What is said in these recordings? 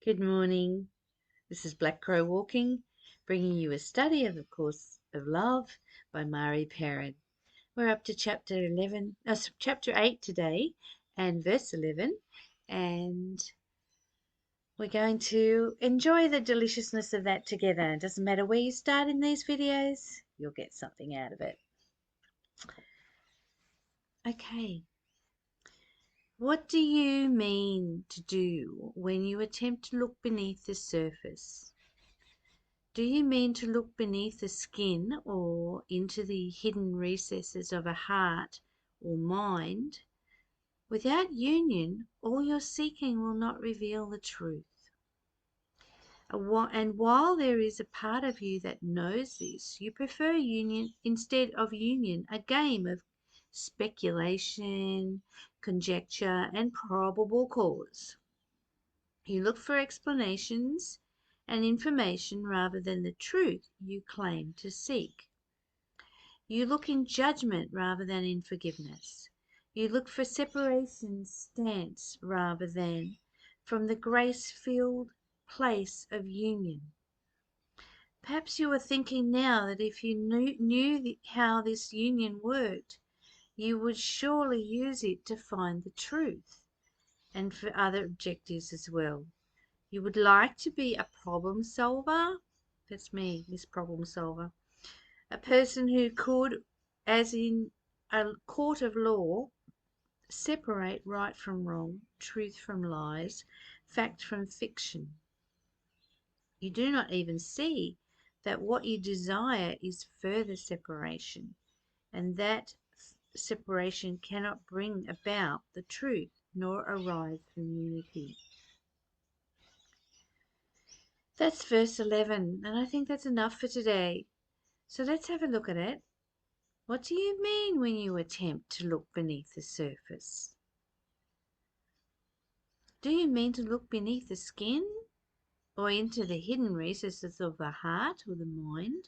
Good morning. This is Black Crow Walking, bringing you a study of Course of Love by Mari Perron. We're up to chapter 8 today, and verse 11, and we're going to enjoy the deliciousness of that together. It doesn't matter where you start in these videos, you'll get something out of it. Okay. What do you mean to do when you attempt to look beneath the surface? Do you mean to look beneath the skin or into the hidden recesses of a heart or mind? Without union, all your seeking will not reveal the truth. And while there is a part of you that knows this, you prefer union instead of union, a game of speculation, conjecture, and probable cause. You look for explanations and information rather than the truth you claim to seek. You look in judgment rather than in forgiveness. You look for separation stance rather than from the grace-filled place of union. Perhaps you are thinking now that if you knew how this union worked, you would surely use it to find the truth and for other objectives as well. You would like to be a problem solver. That's me, Miss Problem Solver. A person who could, as in a court of law, separate right from wrong, truth from lies, fact from fiction. You do not even see that what you desire is further separation, and that separation cannot bring about the truth nor arise from unity. That's verse 11, and I think that's enough for today. So let's have a look at it. What do you mean when you attempt to look beneath the surface? Do you mean to look beneath the skin or into the hidden recesses of the heart or the mind?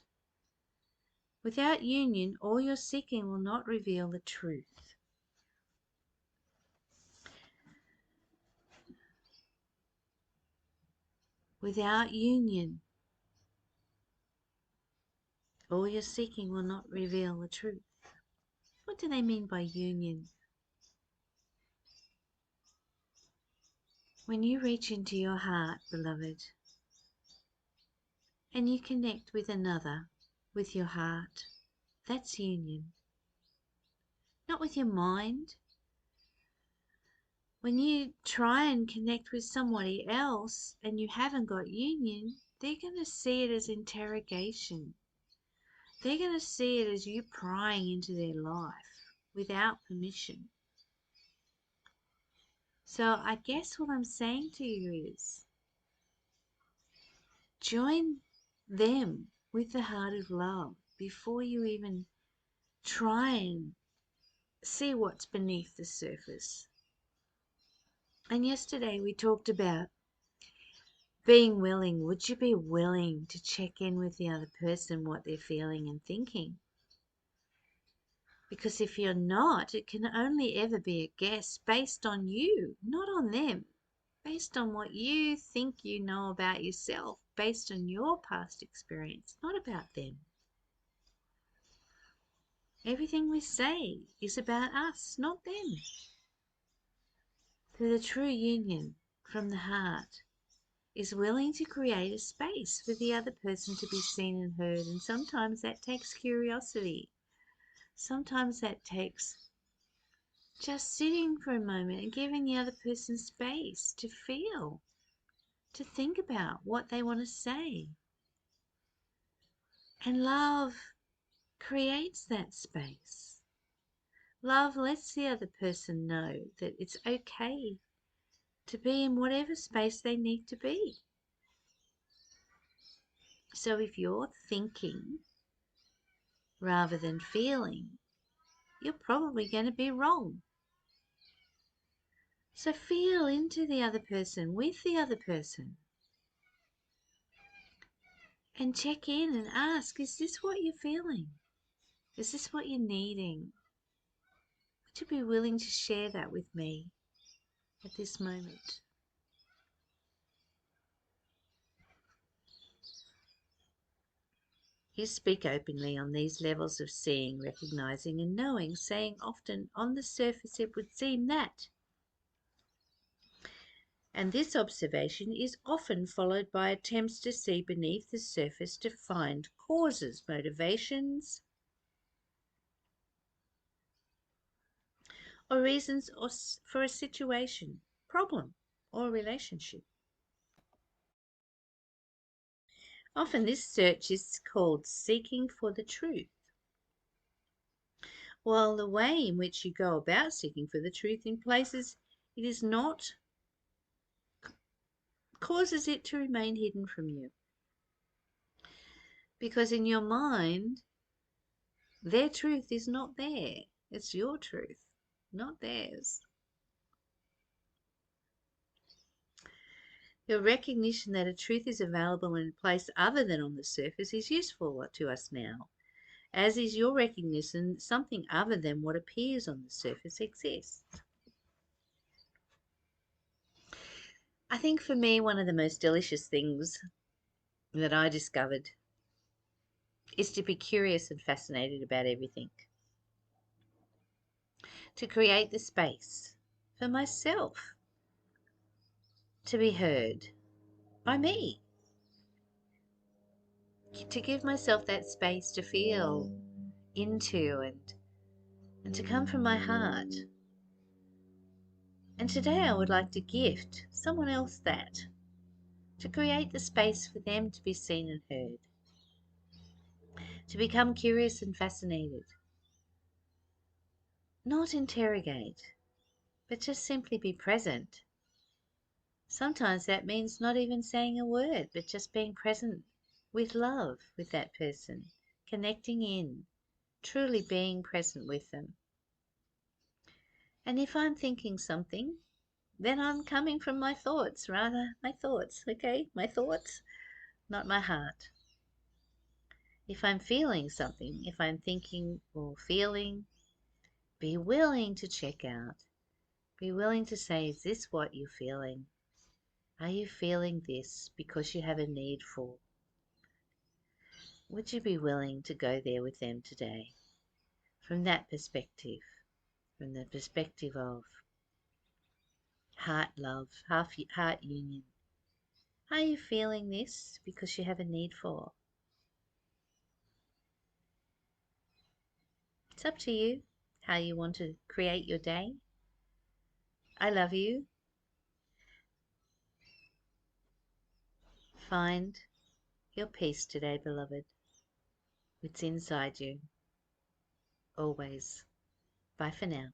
Without union, all your seeking will not reveal the truth. Without union, all your seeking will not reveal the truth. What do they mean by union? When you reach into your heart, beloved, and you connect with another, with your heart, that's union. Not with your mind. When you try and connect with somebody else and you haven't got union, they're going to see it as interrogation. They're going to see it as you prying into their life without permission. So I guess what I'm saying to you is join them with the heart of love before you even try and see what's beneath the surface. And yesterday we talked about being willing. Would you be willing to check in with the other person, what they're feeling and thinking? Because if you're not, it can only ever be a guess based on you, not on them. Based on what you think you know about yourself, based on your past experience, not about them. Everything we say is about us, not them. So the true union from the heart is willing to create a space for the other person to be seen and heard, and sometimes that takes curiosity. Sometimes that takes just sitting for a moment and giving the other person space to feel, to think about what they want to say. And love creates that space. Love lets the other person know that it's okay to be in whatever space they need to be. So if you're thinking rather than feeling, you're probably going to be wrong. So feel into the other person, with the other person. And check in and ask, is this what you're feeling? Is this what you're needing? Would you be willing to share that with me at this moment? You speak openly on these levels of seeing, recognizing, and knowing, saying often, on the surface it would seem that. And this observation is often followed by attempts to see beneath the surface to find causes, motivations, or reasons for a situation, problem, or relationship. Often this search is called seeking for the truth. While the way in which you go about seeking for the truth in places it is not causes it to remain hidden from you. Because in your mind, their truth is not there. It's your truth, not theirs. Your recognition that a truth is available in a place other than on the surface is useful to us now, as is your recognition that something other than what appears on the surface exists. I think for me, one of the most delicious things that I discovered is to be curious and fascinated about everything, to create the space for myself to be heard by me, to give myself that space to feel into and to come from my heart. And today I would like to gift someone else that, to create the space for them to be seen and heard, to become curious and fascinated, not interrogate, but just simply be present. Sometimes that means not even saying a word, but just being present with love with that person, connecting in, truly being present with them. And if I'm thinking something, then I'm coming from my thoughts, okay? My thoughts, not my heart. If I'm feeling something, if I'm thinking or feeling, be willing to check out. Be willing to say, is this what you're feeling? Are you feeling this because you have a need for? Would you be willing to go there with them today? From that perspective, from the perspective of heart love, heart union. Are you feeling this because you have a need for? It's up to you how you want to create your day. I love you. Find your peace today, beloved. It's inside you. Always. Bye for now.